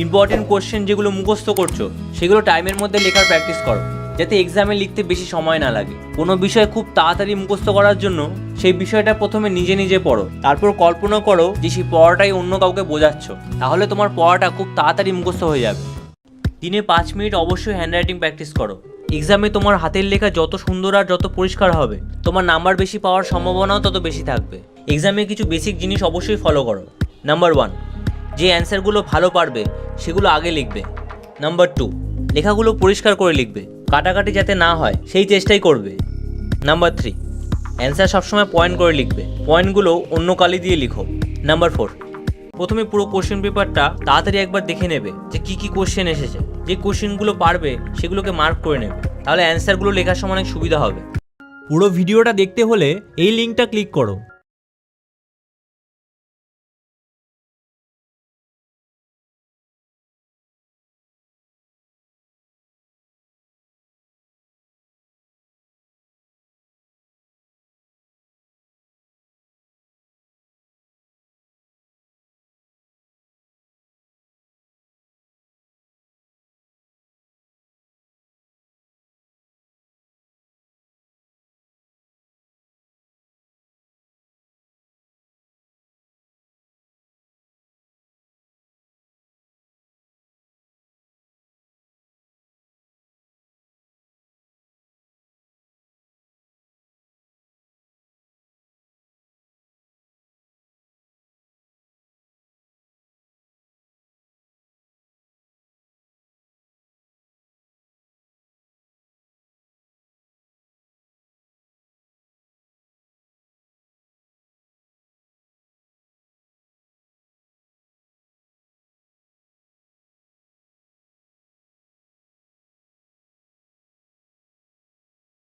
Important question যেগুলো মুখস্থ করছো সেগুলো টাইমের মধ্যে লেখার প্র্যাকটিস করো, যাতে এক্সামে লিখতে বেশি সময় না লাগে। কোনো বিষয় খুব তাড়াতাড়ি মুখস্থ করার জন্য সেই বিষয়টা প্রথমে নিজে নিজে পড়ো, তারপর কল্পনা করো যে সেই পড়াটাই অন্য কাউকে বোঝাচ্ছ, তাহলে তোমার পড়াটা খুব তাড়াতাড়ি মুখস্থ হয়ে যাবে। দিনে 5 মিনিট অবশ্যই হ্যান্ডরাইটিং প্র্যাকটিস করো। এক্সামে তোমার হাতের লেখা যত সুন্দর আর যত পরিষ্কার হবে, তোমার নাম্বার বেশি পাওয়ার সম্ভাবনাও তত বেশি থাকবে। এক্সামে কিছু বেসিক জিনিস অবশ্যই ফলো করো। নাম্বার 1, যে অ্যান্সারগুলো ভালো পারবে সেগুলো আগে লিখবে। নাম্বার 2, লেখাগুলো পরিষ্কার করে লিখবে, কাটাকাটি যাতে না হয় সেই চেষ্টাই করবে। নাম্বার 3, অ্যান্সার সবসময় পয়েন্ট করে লিখবে, পয়েন্টগুলো অন্য কালি দিয়ে লিখো। নাম্বার 4, প্রথমে পুরো কোশ্চেন পেপারটা তাড়াতাড়ি একবার দেখে নেবে যে কী কী কোশ্চেন এসেছে। যে কোশ্চেনগুলো পারবে সেগুলোকে মার্ক করে নেবে, তাহলে অ্যান্সারগুলো লেখার সময় অনেক সুবিধা হবে। পুরো ভিডিওটা দেখতে হলে এই লিঙ্কটা ক্লিক করো।